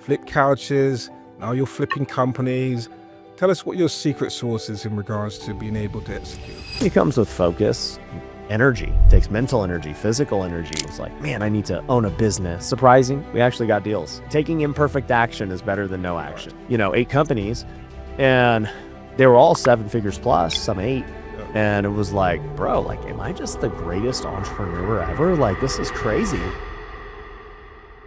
flip couches, now you're flipping companies. Tell us what your secret sauce is in regards to being able to execute. It comes with focus, energy. It takes mental energy, physical energy. It's like, man, I need to own a business. Surprising, we actually got deals. Taking imperfect action is better than no action. 8 companies, and they were all 7 figures plus, some 8. And it was like, bro, like, am I just the greatest entrepreneur ever? Like, this is crazy.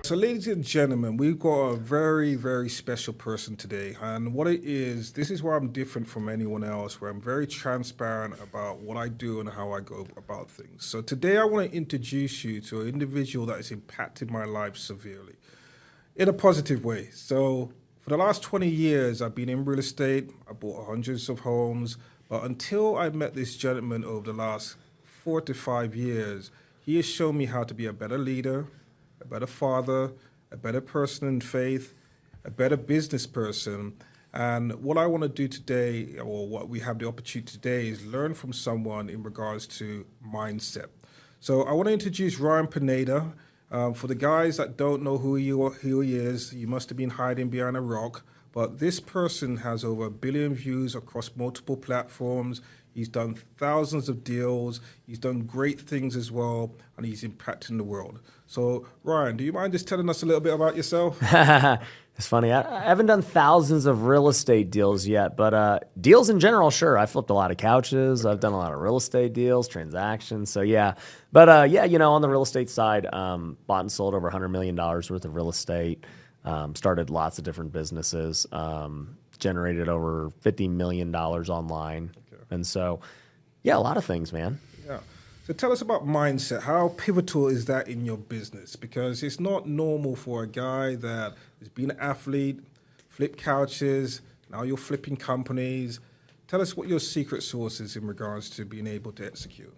So ladies and gentlemen, we've got a very, very special person today. And what it is, this is where I'm different from anyone else, where I'm very transparent about what I do and how I go about things. So today I want to introduce you to an individual that has impacted my life severely in a positive way. So for the last 20 years, I've been in real estate. I bought hundreds of homes. But until I met this gentleman over the last 4 to 5 years, he has shown me how to be a better leader, a better father, a better person in faith, a better business person. And what I want to do today, or what we have the opportunity today, is learn from someone in regards to mindset. So I want to introduce Ryan Pineda. For the guys that don't know who he is, you must have been hiding behind a rock. But this person has over 1 billion views across multiple platforms. He's done thousands of deals. He's done great things as well, and he's impacting the world. So, Ryan, do you mind just telling us a little bit about yourself? It's funny. I haven't done thousands of real estate deals yet, but deals in general, sure. I flipped a lot of couches. I've done a lot of real estate deals, transactions. So, yeah. But, yeah, on the real estate side, bought and sold over $100 million worth of real estate. Started lots of different businesses, generated over $50 million online. Okay. And so, yeah, a lot of things, man. Yeah. So tell us about mindset. How pivotal is that in your business? Because it's not normal for a guy that has been an athlete, flipped couches, now you're flipping companies. Tell us what your secret sauce is in regards to being able to execute.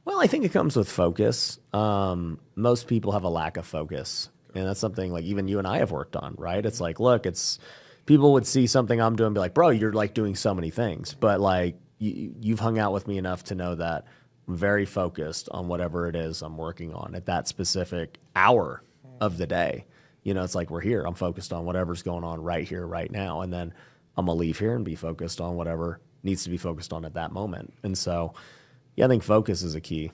Well, I think it comes with focus. Most people have a lack of focus. And that's something like even you and I have worked on, right? It's like, look, people would see something I'm doing and be like, bro, you're like doing so many things. But like you've hung out with me enough to know that I'm very focused on whatever it is I'm working on at that specific hour of the day. It's like we're here. I'm focused on whatever's going on right here, right now. And then I'm going to leave here and be focused on whatever needs to be focused on at that moment. And so, yeah, I think focus is a key.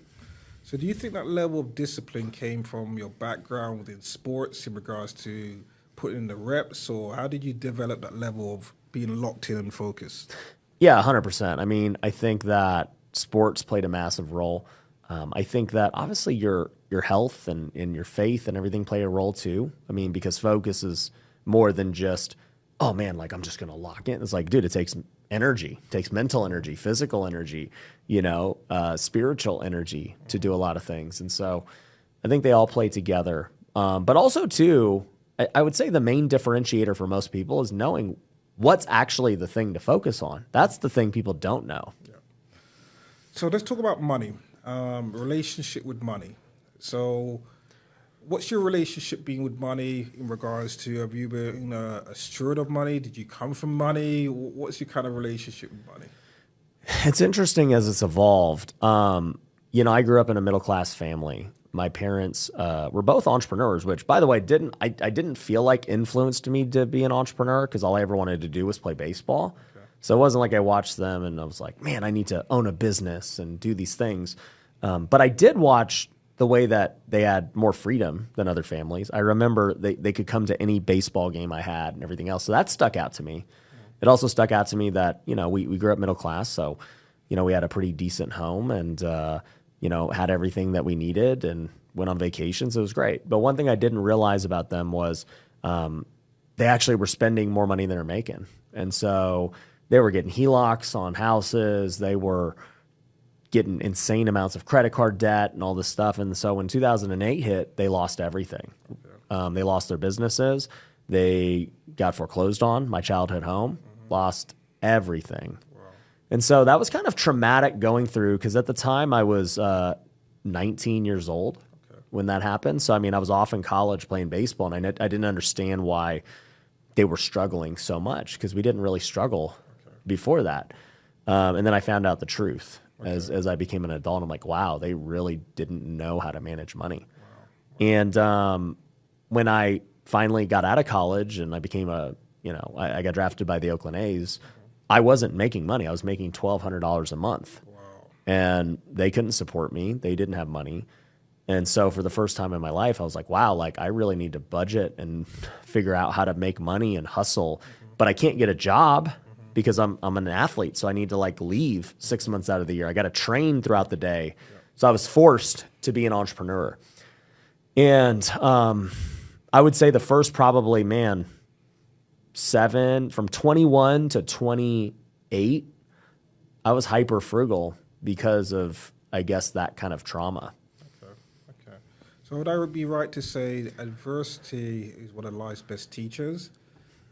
So do you think that level of discipline came from your background within sports in regards to putting in the reps, or how did you develop that level of being locked in and focused? Yeah, 100%. I mean, I think that sports played a massive role. I think that obviously your health and your faith and everything play a role too. I mean, because focus is more than just, oh man, like I'm just going to lock in. It's like, dude, it takes energy, it takes mental energy, physical energy, spiritual energy to do a lot of things. And so I think they all play together. But also too, I would say the main differentiator for most people is knowing what's actually the thing to focus on. That's the thing people don't know. Yeah. So let's talk about money, relationship with money. So what's your relationship been with money in regards to, have you been a steward of money? Did you come from money? What's your kind of relationship with money? It's interesting as it's evolved. I grew up in a middle-class family. My parents were both entrepreneurs, which, by the way, I didn't feel like influenced me to be an entrepreneur because all I ever wanted to do was play baseball. Okay. So it wasn't like I watched them and I was like, man, I need to own a business and do these things. But I did watch the way that they had more freedom than other families. I remember they could come to any baseball game I had and everything else. So that stuck out to me. It also stuck out to me that, we grew up middle class. So, we had a pretty decent home and, had everything that we needed and went on vacations. It was great. But one thing I didn't realize about them was they actually were spending more money than they're making. And so they were getting HELOCs on houses. They were getting insane amounts of credit card debt and all this stuff. And so when 2008 hit, they lost everything. Okay. They lost their businesses. They got foreclosed on, my childhood home, lost everything. Wow. And so that was kind of traumatic going through because at the time I was 19 years old when that happened. So, I mean, I was off in college playing baseball and I didn't understand why they were struggling so much because we didn't really struggle before that. And then I found out the truth. As I became an adult, I'm like, wow, they really didn't know how to manage money. Wow. And when I finally got out of college and I became I got drafted by the Oakland A's. I wasn't making money. I was making $1,200 a month. Wow. And they couldn't support me. They didn't have money. And so for the first time in my life, I was like, wow, like I really need to budget and figure out how to make money and hustle. But I can't get a job because I'm an athlete. So I need to like leave 6 months out of the year. I got to train throughout the day. So I was forced to be an entrepreneur. And I would say the first probably, from 21 to 28, I was hyper frugal because of, I guess, that kind of trauma. Okay. So would I be right to say adversity is one of life's best teachers?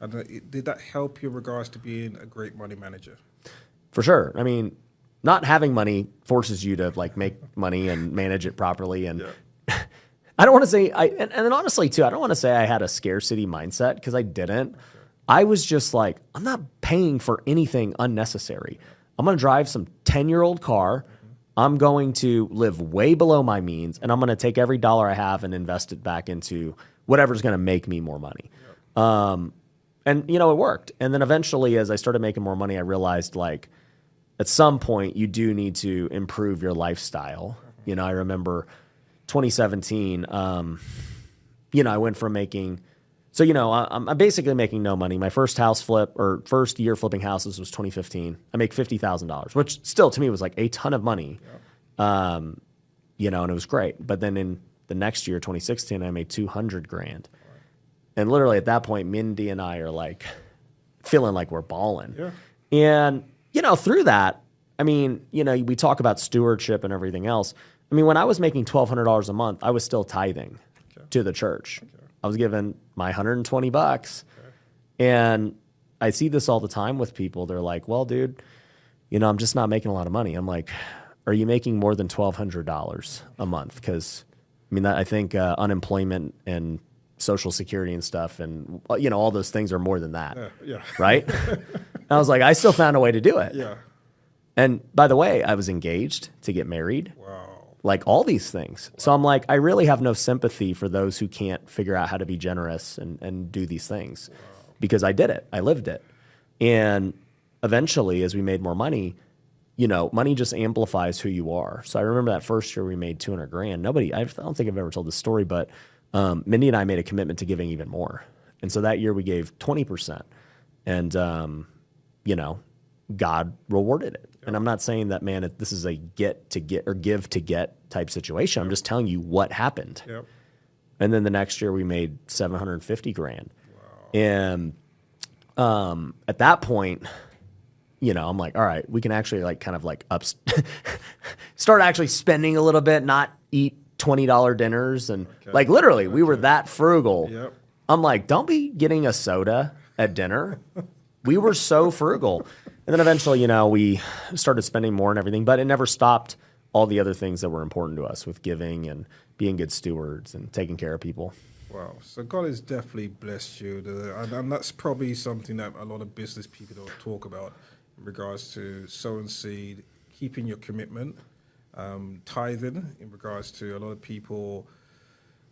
And did that help you in regards to being a great money manager? For sure. I mean, not having money forces you to like make money and manage it properly. And I don't want to say, and then honestly too, I don't want to say I had a scarcity mindset because I didn't. Okay. I was just like, I'm not paying for anything unnecessary. I'm going to drive some 10-year-old car. I'm going to live way below my means, and I'm going to take every dollar I have and invest it back into whatever's going to make me more money. And, it worked. And then eventually, as I started making more money, I realized, like, at some point, you do need to improve your lifestyle. I remember 2017, I went from making... So, I'm basically making no money. My first first year flipping houses was 2015. I make $50,000, which still to me was like a ton of money. Yeah. And it was great. But then in the next year, 2016, I made $200,000. Right. And literally at that point, Mindy and I are like feeling like we're balling. Yeah. And, through that, I mean, we talk about stewardship and everything else. I mean, when I was making $1,200 a month, I was still tithing to the church. Okay. I was given my $120. Okay. And I see this all the time with people. They're like, well, dude, I'm just not making a lot of money. I'm like, are you making more than $1,200 a month? Because, I think unemployment and Social Security and stuff and, all those things are more than that. Yeah. Right? I was like, I still found a way to do it. Yeah. And by the way, I was engaged to get married. Wow. Like all these things. Wow. So I'm like, I really have no sympathy for those who can't figure out how to be generous and do these things. Wow. Because I did it. I lived it. And eventually, as we made more money, money just amplifies who you are. So I remember that first year we made $200,000. I don't think I've ever told this story, but Mindy and I made a commitment to giving even more. And so that year we gave 20%. And, God rewarded it. Yep. And I'm not saying that, this is a get to get or give to get type situation. Yep. I'm just telling you what happened. Yep. And then the next year we made $750,000. Wow. And at that point, I'm like, all right, we can actually like kind of like start actually spending a little bit, not eat $20 dinners. And like literally we were that frugal. Yep. I'm like, don't be getting a soda at dinner. We were so frugal. And then eventually, we started spending more and everything, but it never stopped all the other things that were important to us with giving and being good stewards and taking care of people. Wow. So God has definitely blessed you. And that's probably something that a lot of business people don't talk about in regards to sowing seed, keeping your commitment, tithing in regards to a lot of people.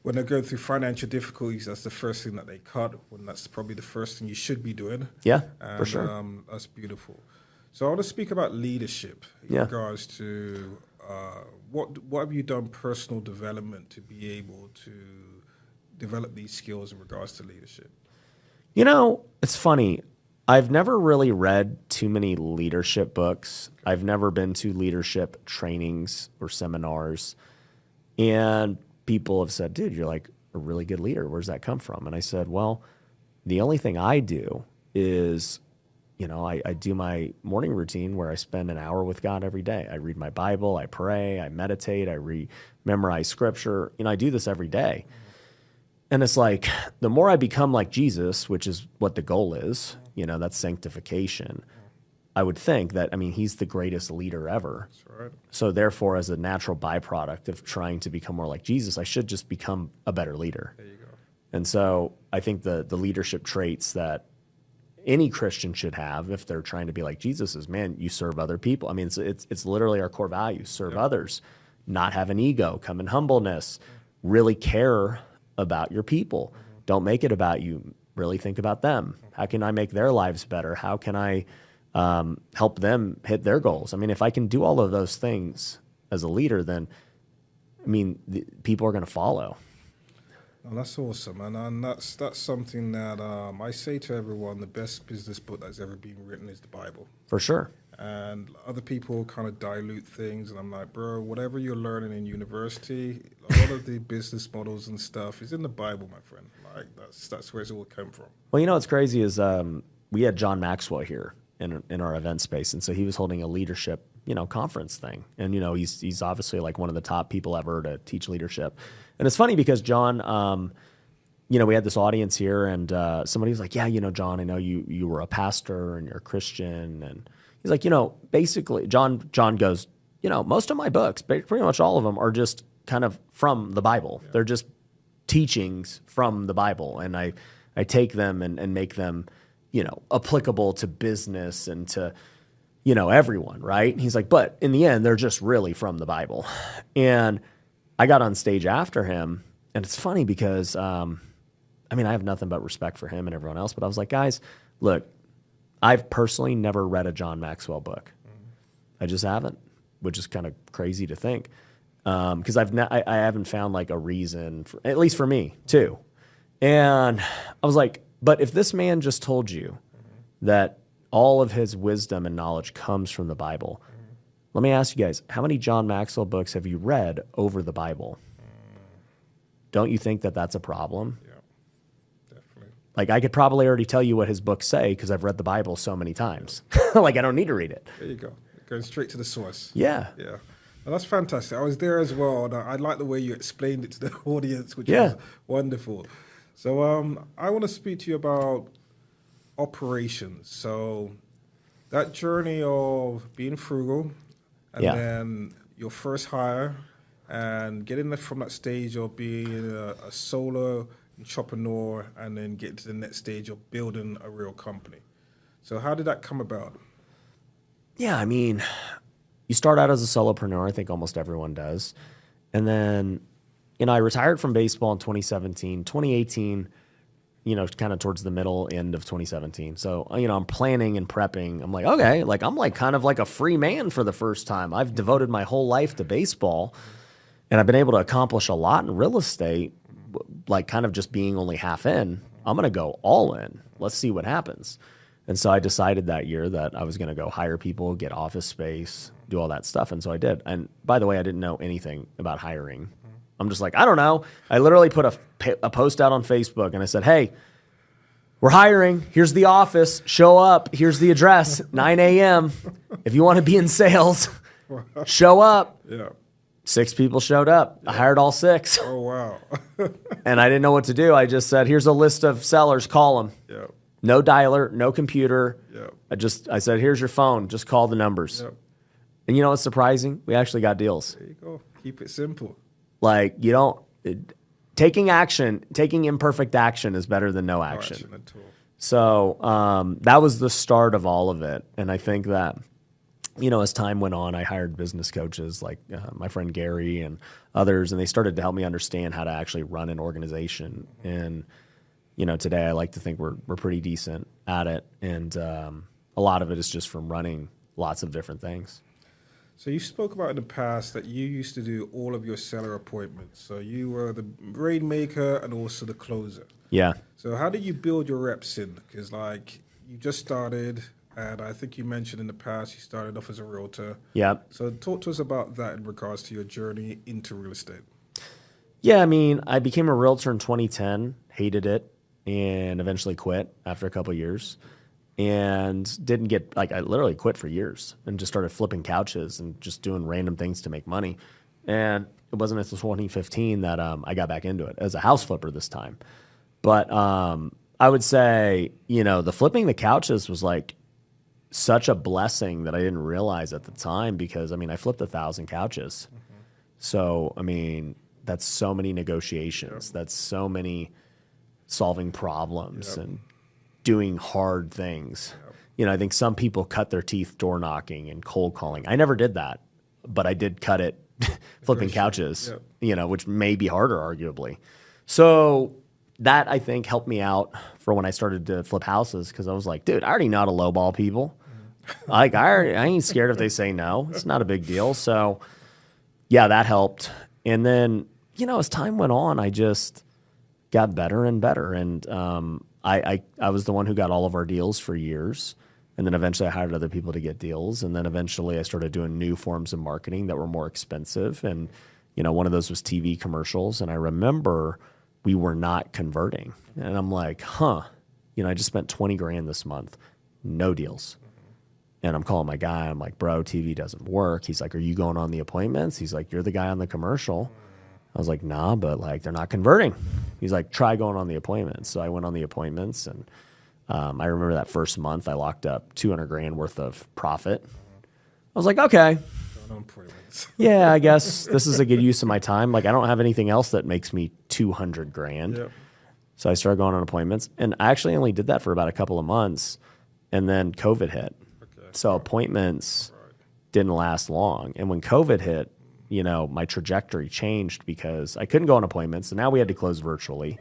When they're going through financial difficulties, that's the first thing that they cut, when that's probably the first thing you should be doing. Yeah, for sure. That's beautiful. So I want to speak about leadership in regards to what have you done personal development to be able to develop these skills in regards to leadership? It's funny. I've never really read too many leadership books. I've never been to leadership trainings or seminars. And people have said, dude, you're like a really good leader. Where's that come from? And I said, well, the only thing I do is, I do my morning routine where I spend an hour with God every day. I read my Bible, I pray, I meditate, I memorize scripture. I do this every day. And it's like, the more I become like Jesus, which is what the goal is, that's sanctification. I would think that, he's the greatest leader ever. That's right. So therefore, as a natural byproduct of trying to become more like Jesus, I should just become a better leader. There you go. And so I think the leadership traits that any Christian should have if they're trying to be like Jesus is, you serve other people. It's literally our core values: serve others, not have an ego, come in humbleness, really care about your people. Don't make it about you. Really think about them. How can I make their lives better? How can I help them hit their goals? I mean, if I can do all of those things as a leader, then, I mean, people are going to follow. Oh, that's awesome, and that's something that I say to everyone: the best business book that's ever been written is the Bible. For sure. And other people kind of dilute things, and I'm like, bro, whatever you're learning in university, a lot of the business models and stuff is in the Bible, my friend. Like that's where it's all come from. Well, you know what's crazy is we had John Maxwell here in our event space, and so he was holding a leadership, conference thing, and he's obviously like one of the top people ever to teach leadership. And it's funny because John, we had this audience here, and somebody was like, yeah, John, I know you were a pastor and you're a Christian, and he's like, basically, John goes, most of my books, pretty much all of them, are just kind of from the Bible. Yeah. They're just teachings from the Bible, and I take them and make them, applicable to business and to, everyone, right? And he's like, but in the end, they're just really from the Bible. And I got on stage after him, and it's funny because, I have nothing but respect for him and everyone else, but I was like, guys, look, I've personally never read a John Maxwell book. I just haven't, which is kind of crazy to think, because I haven't found like a reason, at least for me, too. And I was like, but if this man just told you that all of his wisdom and knowledge comes from the Bible, let me ask you guys, how many John Maxwell books have you read over the Bible? Don't you think that that's a problem? Yeah, definitely. Like, I could probably already tell you what his books say because I've read the Bible so many times. Like, I don't need to read it. There you go. Going straight to the source. Yeah. Yeah. Well, that's fantastic. I was there as well, and I like the way you explained it to the audience, which was wonderful. So I want to speak to you about operations. So that journey of being frugal, and then your first hire, and getting from that stage of being a solo entrepreneur, and then getting to the next stage of building a real company. So how did that come about? Yeah, you start out as a solopreneur. I think almost everyone does. And then, I retired from baseball in 2017. 2018, kind of towards the middle end of 2017. So, I'm planning and prepping. I'm like, okay, I'm kind of like a free man for the first time. I've devoted my whole life to baseball, and I've been able to accomplish a lot in real estate, like kind of just being only half in. I'm going to go all in. Let's see what happens. And so I decided that year that I was going to go hire people, get office space, do all that stuff. And so I did. And by the way, I didn't know anything about hiring. I'm just like, I don't know. I literally put a post out on Facebook, and I said, hey, we're hiring. Here's the office. Show up. Here's the address, 9 a.m. If you want to be in sales, show up. Yeah. 6 people showed up. I hired all 6. Oh, wow. And I didn't know what to do. I just said, here's a list of sellers. Call them. Yeah. No dialer, no computer. Yeah. I said, here's your phone. Just call the numbers. Yep. And you know what's surprising? We actually got deals. There you go. Keep it simple. Like, taking imperfect action is better than no action. No action at all. So that was the start of all of it. And I think that, as time went on, I hired business coaches like my friend Gary and others, and they started to help me understand how to actually run an organization. And, today I like to think we're pretty decent at it. And a lot of it is just from running lots of different things. So you spoke about in the past that you used to do all of your seller appointments. So you were the rainmaker and also the closer. Yeah. So how did you build your reps in? Because you just started, and I think you mentioned in the past you started off as a realtor. Yeah. So talk to us about that in regards to your journey into real estate. Yeah, I became a realtor in 2010, hated it, and eventually quit after a couple of years. And didn't get, I literally quit for years and just started flipping couches and just doing random things to make money. And it wasn't until 2015 that I got back into it as a house flipper this time. But I would say, the flipping the couches was such a blessing that I didn't realize at the time because, I flipped 1,000 couches. Mm-hmm. So, that's so many negotiations. Yep. That's so many solving problems and doing hard things. Yep. I think some people cut their teeth door knocking and cold calling. I never did that, but I did cut it flipping couches, which may be harder, arguably. So that I think helped me out for when I started to flip houses, because I was like, dude, I already know how to lowball people. Like I ain't scared if they say no. It's not a big deal. So yeah, that helped. And then, as time went on, I just got better and better. And I was the one who got all of our deals for years. And then eventually I hired other people to get deals. And then eventually I started doing new forms of marketing that were more expensive. And, one of those was TV commercials. And I remember we were not converting. And I'm like, I just spent 20 grand this month, no deals. And I'm calling my guy. I'm like, bro, TV doesn't work. He's like, are you going on the appointments? He's like, you're the guy on the commercial. I was like, nah, but like they're not converting. He's like, try going on the appointments. So I went on the appointments, and I remember that first month I locked up 200 grand worth of profit. I was like, okay. Yeah, I guess this is a good use of my time. Like I don't have anything else that makes me 200 grand. Yep. So I started going on appointments, and I actually only did that for about a couple of months, and then COVID hit. Okay. So appointments didn't last long. And when COVID hit, my trajectory changed because I couldn't go on appointments. So now we had to close virtually.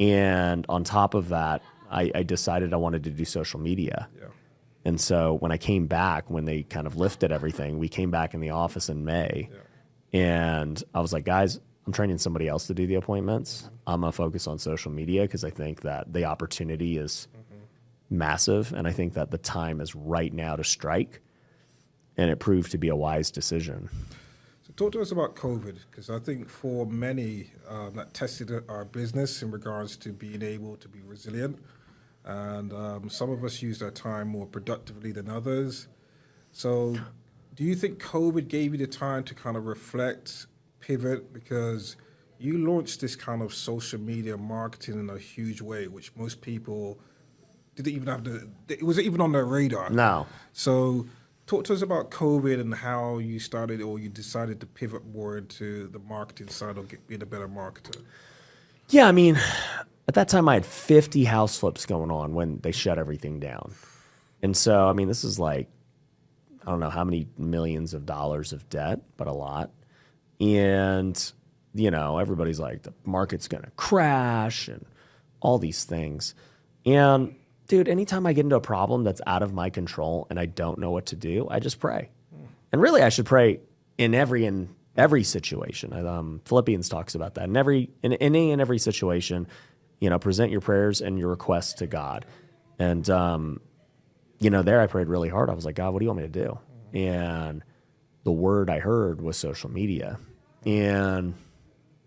And on top of that, I decided I wanted to do social media. Yeah. And so when I came back, when they kind of lifted everything, we came back in the office in May. Yeah. And I was like, guys, I'm training somebody else to do the appointments. I'm going to focus on social media because I think that the opportunity is massive. And I think that the time is right now to strike. And it proved to be a wise decision. So talk to us about COVID, because I think for many that tested our business in regards to being able to be resilient. And some of us used our time more productively than others. So do you think COVID gave you the time to kind of reflect, pivot? Because you launched this kind of social media marketing in a huge way, which most people didn't even have it wasn't even on their radar. No. So talk to us about COVID and how you started, or you decided to pivot more into the marketing side, or being a better marketer. Yeah, I mean, at that time I had 50 house flips going on when they shut everything down. And so, I mean, this is like, I don't know how many millions of dollars of debt, but a lot. And, everybody's like, the market's going to crash and all these things. And dude, anytime I get into a problem that's out of my control and I don't know what to do, I just pray. And really, I should pray in every situation. Philippians talks about that. In any and every situation, present your prayers and your requests to God. And there I prayed really hard. I was like, God, what do you want me to do? And the word I heard was social media. And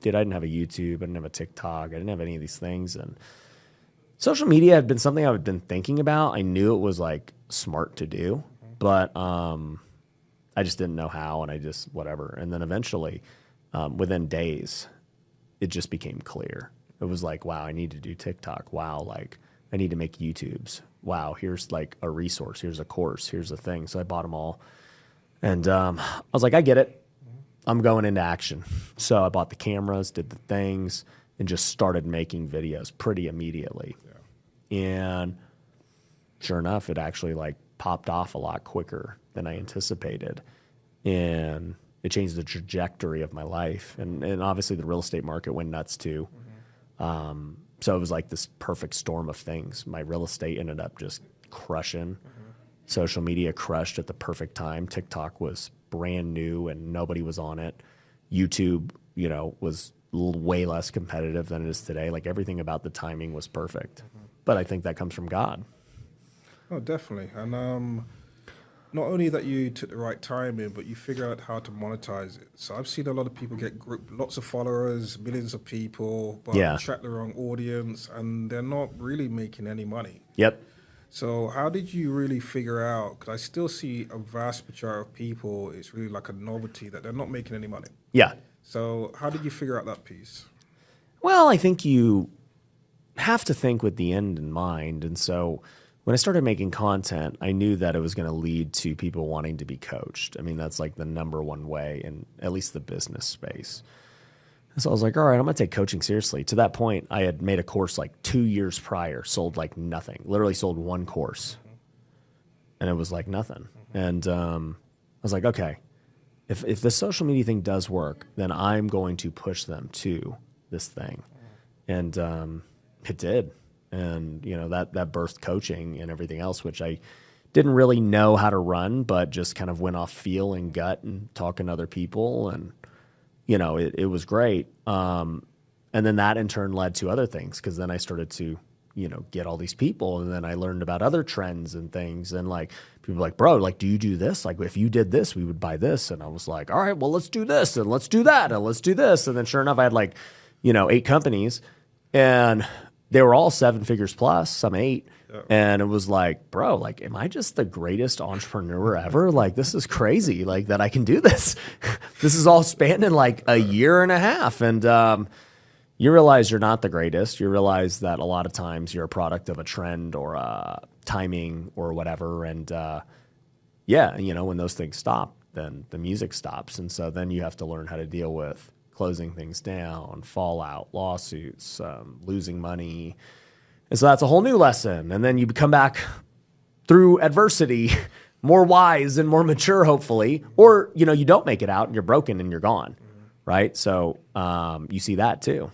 dude, I didn't have a YouTube, I didn't have a TikTok, I didn't have any of these things. And social media had been something I had been thinking about. I knew it was like smart to do, but I just didn't know how, and I just whatever. And then eventually, within days, it just became clear. It was like, wow, I need to do TikTok. Wow, like I need to make YouTubes. Wow, here's like a resource. Here's a course. Here's a thing. So I bought them all, and I was like, I get it. I'm going into action. So I bought the cameras, did the things, and just started making videos pretty immediately. Yeah. And sure enough, it actually like popped off a lot quicker than I anticipated. And it changed the trajectory of my life. And obviously the real estate market went nuts too. So it was like this perfect storm of things. My real estate ended up just crushing. Social media crushed at the perfect time. TikTok was brand new and nobody was on it. YouTube, was way less competitive than it is today. Like everything about the timing was perfect. But I think that comes from God. Oh, definitely. And not only that you took the right time in, but you figure out how to monetize it. So I've seen a lot of people get lots of followers, millions of people, but attract the wrong audience, and they're not really making any money. Yep. So how did you really figure out, because I still see a vast majority of people, it's really like a novelty that they're not making any money. Yeah. So how did you figure out that piece? Well, I think you have to think with the end in mind. And so when I started making content, I knew that it was going to lead to people wanting to be coached. I mean, that's like the number one way in at least the business space. And so I was like, all right, I'm going to take coaching seriously. To that point, I had made a course like 2 years prior, sold like nothing, literally sold one course. And it was like nothing. And I was like, okay, if the social media thing does work, then I'm going to push them to this thing. And it did. And, that birthed coaching and everything else, which I didn't really know how to run, but just kind of went off feel and gut and talking to other people. And, it was great. And then that in turn led to other things, because then I started to, get all these people. And then I learned about other trends and things. And like, people were like, bro, like, do you do this? Like, if you did this, we would buy this. And I was like, all right, well, let's do this and let's do that and let's do this. And then sure enough, I had like, 8 companies, and they were all 7 figures plus, some 8. Yeah. And it was like, bro, like, am I just the greatest entrepreneur ever? Like, this is crazy, like, that I can do this. This is all spanned in like a year and a half. And you realize you're not the greatest. You realize that a lot of times you're a product of a trend or timing or whatever. And when those things stop, then the music stops. And so then you have to learn how to deal with closing things down, fallout, lawsuits, losing money. And so that's a whole new lesson. And then you come back through adversity more wise and more mature, hopefully, or, you don't make it out and you're broken and you're gone. Right. So you see that too.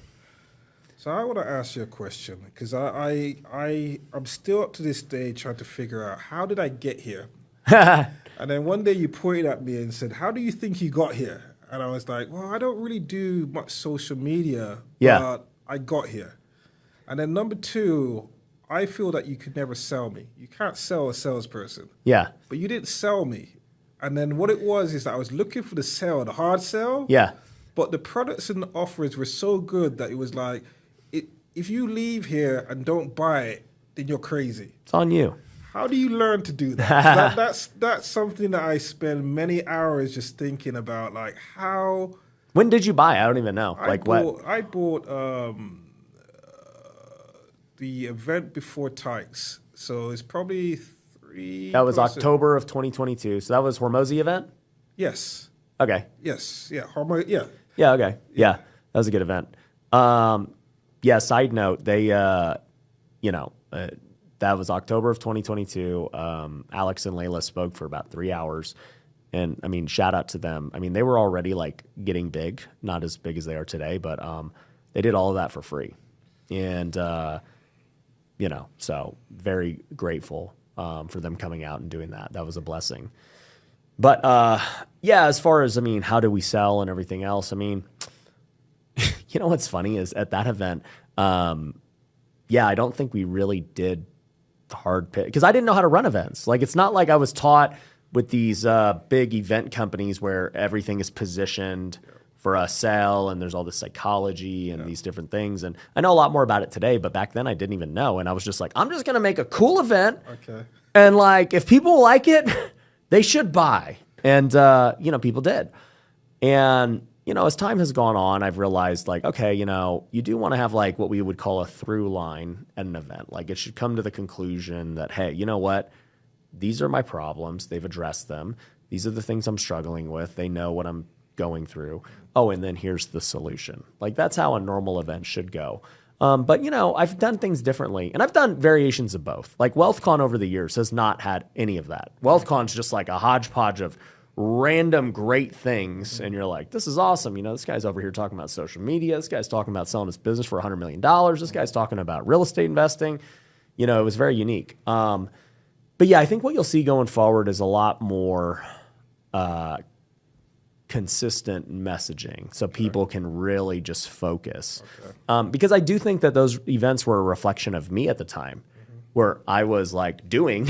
So I want to ask you a question, because I'm still up to this day trying to figure out, how did I get here? And then one day you pointed at me and said, how do you think you got here? And I was like, well, I don't really do much social media, but I got here. And then number 2, I feel that you could never sell me. You can't sell a salesperson. Yeah. But you didn't sell me. And then what it was is that I was looking for the sell, the hard sell. Yeah. But the products and the offers were so good that it was like, if you leave here and don't buy it, then you're crazy. It's on you. How do you learn to do that? That's something that I spend many hours just thinking about, like how. When did you buy? I don't even know. I bought the event before Tykes, so it's probably 3. That was October of 2022. So that was Hormozy event. Yes. Okay. Yes. Yeah. Yeah. Yeah. Okay. Yeah. That was a good event. Side note, they, that was October of 2022. Alex and Layla spoke for about 3 hours. And I mean, shout out to them. I mean, they were already like getting big, not as big as they are today, but they did all of that for free. And, so very grateful for them coming out and doing that. That was a blessing. But as far as, how do we sell and everything else? What's funny is at that event, I don't think we really did hard pitch, because I didn't know how to run events. Like, it's not like I was taught with these big event companies where everything is positioned for a sale and there's all this psychology and these different things. And I know a lot more about it today, but back then I didn't even know. And I was just like, I'm just going to make a cool event. Okay. And like, if people like it, they should buy. And, people did. And, as time has gone on, I've realized like, okay, you do want to have like what we would call a through line at an event. Like, it should come to the conclusion that, hey, you know what? These are my problems. They've addressed them. These are the things I'm struggling with. They know what I'm going through. Oh, and then here's the solution. Like, that's how a normal event should go. But, I've done things differently, and I've done variations of both. Like, WealthCon over the years has not had any of that. WealthCon's just like a hodgepodge of random great things, and you're like, this is awesome. This guy's over here talking about social media. This guy's talking about selling his business for $100 million. This guy's talking about real estate investing. It was very unique. But I think what you'll see going forward is a lot more consistent messaging, so people can really just focus. Okay. Because I do think that those events were a reflection of me at the time, where I was like doing.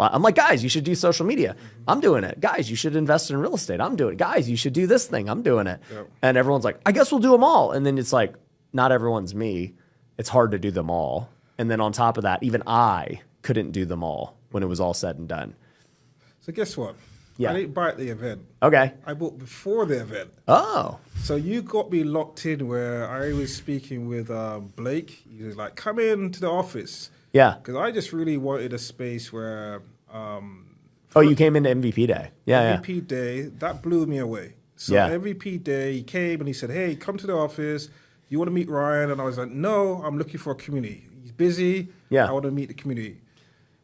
I'm like, guys, you should do social media. I'm doing it. Guys, you should invest in real estate. I'm doing it. Guys, you should do this thing. I'm doing it. Yep. And everyone's like, I guess we'll do them all. And then it's like, not everyone's me. It's hard to do them all. And then on top of that, even I couldn't do them all when it was all said and done. So guess what? Yeah. I didn't buy at the event. Okay. I bought before the event. Oh. So you got me locked in where I was speaking with Blake. He was like, come in to the office. Yeah. Because I just really wanted a space where... you came into MVP Day. Yeah, MVP Day, that blew me away. So MVP Day, he came and he said, hey, come to the office. You want to meet Ryan? And I was like, no, I'm looking for a community. He's busy. Yeah. I want to meet the community.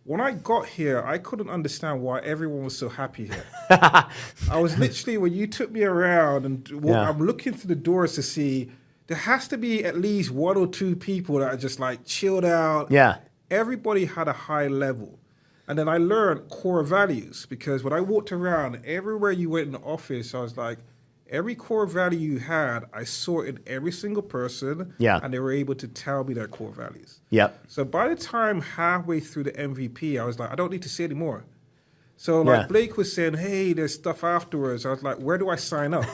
When I got here, I couldn't understand why everyone was so happy here. I was literally, when you took me around and I'm looking through the doors to see there has to be at least one or two people that are just like chilled out. Yeah. Everybody had a high level. And then I learned core values because when I walked around, everywhere you went in the office, I was like, every core value you had, I saw it in every single person. Yeah. And they were able to tell me their core values. Yep. So by the time halfway through the MVP, I was like, I don't need to see anymore. So like Blake was saying, hey, there's stuff afterwards. I was like, where do I sign up?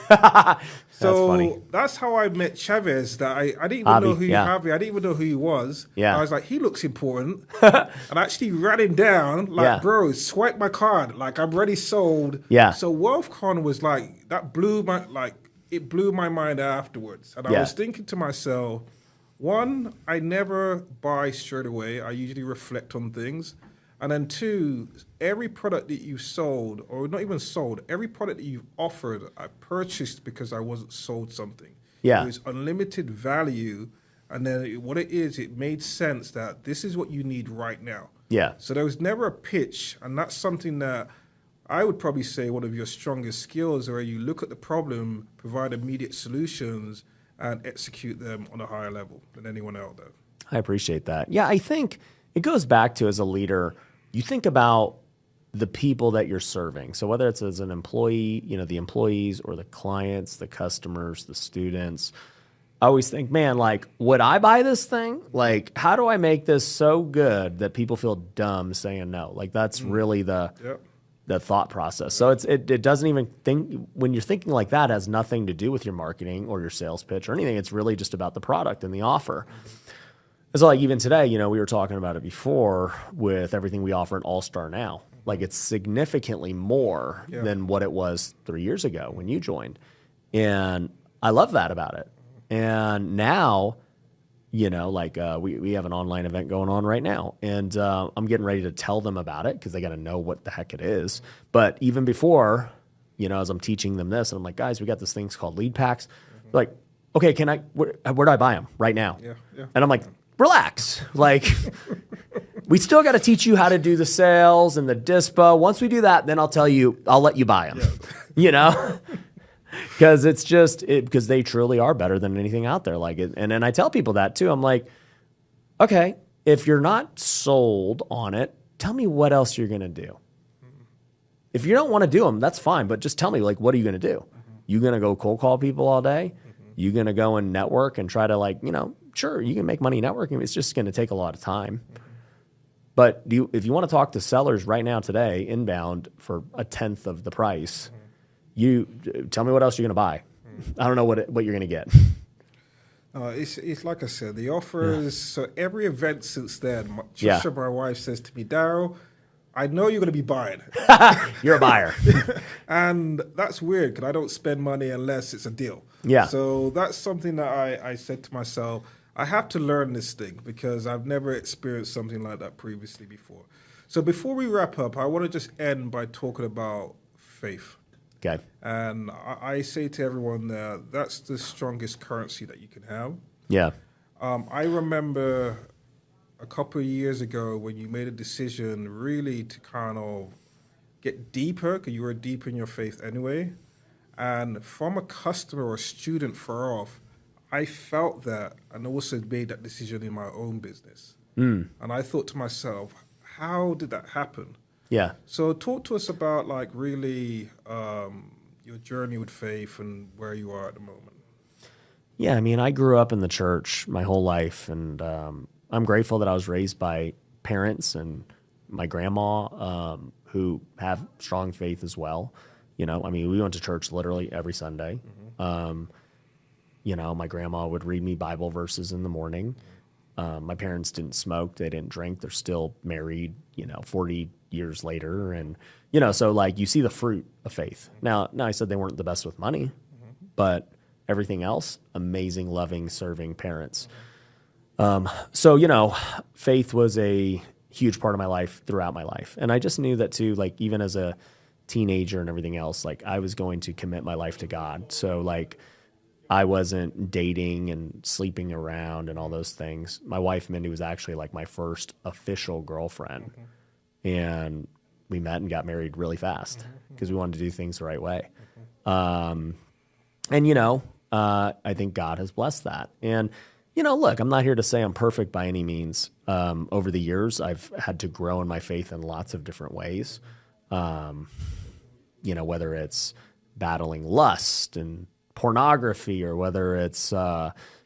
So funny. that's how I met Chavez. That I didn't even know who Javi. I didn't even know who he was. Yeah. I was like, he looks important. And I actually ran him down. Like, bro, swipe my card. Like, I'm already sold. Yeah. So WealthCon was like, that blew my, like, it blew my mind afterwards. And I was thinking to myself, one, I never buy straight away. I usually reflect on things. And then two, every product that you sold, or not even sold, every product that you've offered, I purchased because I wasn't sold something. Yeah. It was unlimited value. And then what it is, it made sense that this is what you need right now. Yeah. So there was never a pitch. And that's something that I would probably say one of your strongest skills, where you look at the problem, provide immediate solutions, and execute them on a higher level than anyone else does. I appreciate that. Yeah, I think it goes back to, as a leader, you think about the people that you're serving. So whether it's as an employee, the employees or the clients, the customers, the students, I always think, man, like, would I buy this thing? Like, how do I make this so good that people feel dumb saying no? Like, that's really the thought process. So it doesn't even think, when you're thinking like that, it has nothing to do with your marketing or your sales pitch or anything. It's really just about the product and the offer. So like even today, we were talking about it before with everything we offer at All-Star now. Like, it's significantly more than what it was 3 years ago when you joined. And I love that about it. And now, we have an online event going on right now. And I'm getting ready to tell them about it because they got to know what the heck it is. But even before, as I'm teaching them this, and I'm like, guys, we got this thing called lead packs. Like, okay, where do I buy them right now? Yeah. And I'm like, relax. Like, we still got to teach you how to do the sales and the dispo. Once we do that, then I'll let you buy them, because it's just because they truly are better than anything out there. Like, and then I tell people that too. I'm like, okay, if you're not sold on it, tell me what else you're going to do. If you don't want to do them, that's fine. But just tell me, like, what are you going to do? You going to go cold call people all day? You going to go and network and try to sure, you can make money networking. It's just going to take a lot of time. But if you want to talk to sellers right now today, inbound, for a tenth of the price, you tell me what else you're going to buy. I don't know what you're going to get. It's like I said, the offers. So every event since then, Trisha, my wife, says to me, Darrell, I know you're going to be buying. You're a buyer. And that's weird because I don't spend money unless it's a deal. Yeah. So that's something that I said to myself, I have to learn this thing because I've never experienced something like that previously before. So before we wrap up, I want to just end by talking about faith. Okay. And I say to everyone that that's the strongest currency that you can have. Yeah. I remember a couple of years ago when you made a decision really to kind of get deeper, because you were deep in your faith anyway. And from a customer or a student far off, I felt that and also made that decision in my own business. And I thought to myself, how did that happen? Yeah. So talk to us about really your journey with faith and where you are at the moment. Yeah, I mean, I grew up in the church my whole life, and I'm grateful that I was raised by parents and my grandma who have strong faith as well. We went to church literally every Sunday. My grandma would read me Bible verses in the morning. My parents didn't smoke. They didn't drink. They're still married, 40 years later. And, so you see the fruit of faith. Now I said they weren't the best with money, but everything else, amazing, loving, serving parents. Faith was a huge part of my life throughout my life. And I just knew that too, even as a teenager and everything else, I was going to commit my life to God. So I wasn't dating and sleeping around and all those things. My wife, Mindy, was actually my first official girlfriend. And we met and got married really fast because we wanted to do things the right way. I think God has blessed that. And, look, I'm not here to say I'm perfect by any means. Over the years, I've had to grow in my faith in lots of different ways. Whether it's battling lust and pornography, or whether it's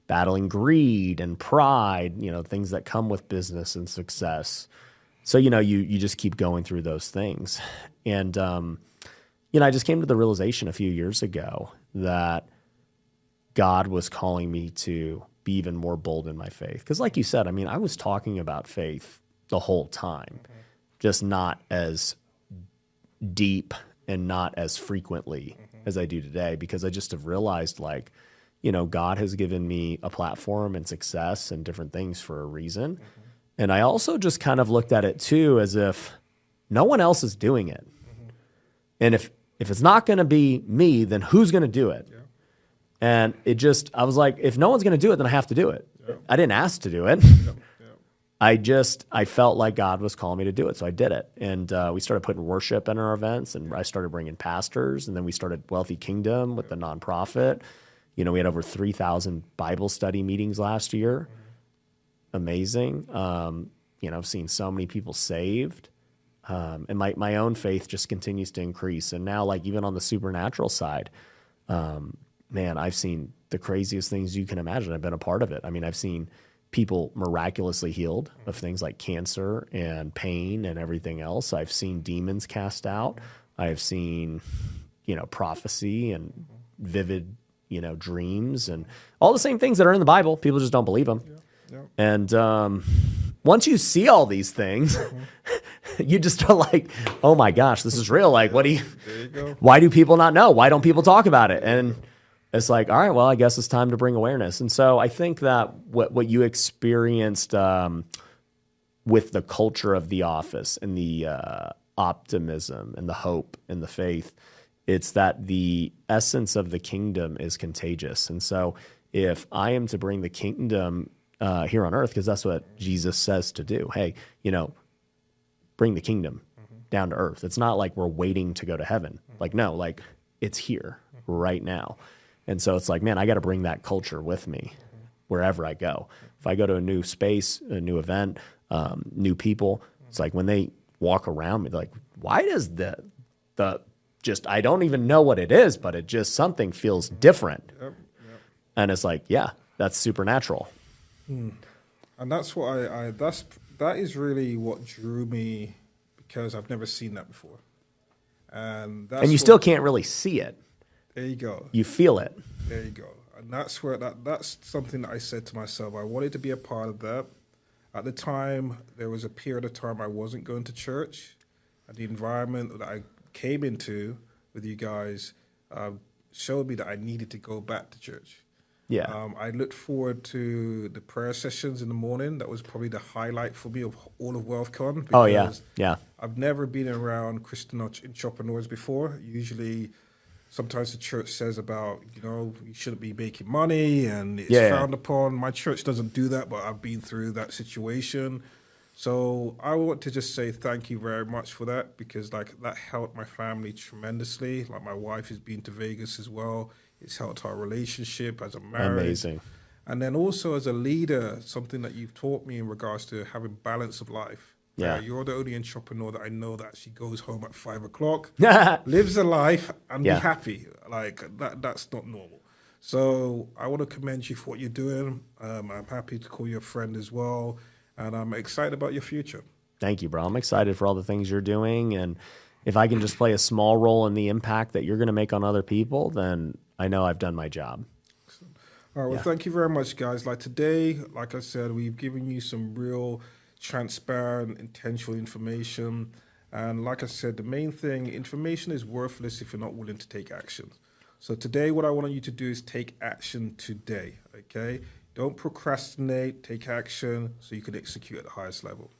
battling greed and pride, things that come with business and success. So, you just keep going through those things. And, I just came to the realization a few years ago that God was calling me to be even more bold in my faith. Because like you said, I was talking about faith the whole time, just not as deep and not as frequently as I do today, because I just have realized, God has given me a platform and success and different things for a reason. And I also just kind of looked at it too as if no one else is doing it. And if it's not going to be me, then who's going to do it? Yeah. And I was like, if no one's going to do it, then I have to do it. Yeah. I didn't ask to do it. Yeah. I felt like God was calling me to do it. So I did it. And we started putting worship in our events, and I started bringing pastors, and then we started Wealthy Kingdom with the nonprofit. We had over 3,000 Bible study meetings last year. Amazing. I've seen so many people saved. And my own faith just continues to increase. And now, even on the supernatural side, I've seen the craziest things you can imagine. I've been a part of it. I've seen people miraculously healed of things like cancer and pain and everything else. I've seen demons cast out. I've seen, prophecy and vivid, dreams and all the same things that are in the Bible. People just don't believe them. Yeah. And once you see all these things, you just are like, oh my gosh, this is real. Why do people not know? Why don't people talk about it? And it's like, all right, well, I guess it's time to bring awareness. And so I think that what you experienced with the culture of the office and the optimism and the hope and the faith, it's that the essence of the kingdom is contagious. And so if I am to bring the kingdom here on earth, because that's what Jesus says to do, hey, bring the kingdom down to earth. It's not like we're waiting to go to heaven. No, it's here right now. And so it's like, man, I got to bring that culture with me wherever I go. If I go to a new space, a new event, new people, it's like when they walk around me, they're like, why does the I don't even know what it is, but it just, something feels different. Yep. And it's like, yeah, that's supernatural. And that's what that is really what drew me, because I've never seen that before. And you still can't really see it. There you go. You feel it. There you go. And that's where that's something that I said to myself. I wanted to be a part of that. At the time, there was a period of time I wasn't going to church. And the environment that I came into with you guys showed me that I needed to go back to church. Yeah. I looked forward to the prayer sessions in the morning. That was probably the highlight for me of all of WealthCon. Oh, yeah. Yeah. I've never been around Christian entrepreneurs before. Usually, sometimes the church says about, you shouldn't be making money and it's frowned upon. My church doesn't do that, but I've been through that situation. So I want to just say thank you very much for that, because that helped my family tremendously. My wife has been to Vegas as well. It's helped our relationship as a marriage. Amazing. And then also as a leader, something that you've taught me in regards to having balance of life. Yeah. You're the only entrepreneur that I know that actually goes home at 5 o'clock, lives a life and be happy. That's not normal. So I want to commend you for what you're doing. I'm happy to call you a friend as well. And I'm excited about your future. Thank you, bro. I'm excited for all the things you're doing. And if I can just play a small role in the impact that you're going to make on other people, then I know I've done my job. Excellent. All right. Well, thank you very much, guys. Today, like I said, we've given you some real transparent, intentional information. And like I said, the main thing, information is worthless if you're not willing to take action. So today, what I want you to do is take action today, okay? Don't procrastinate, take action so you can execute at the highest level.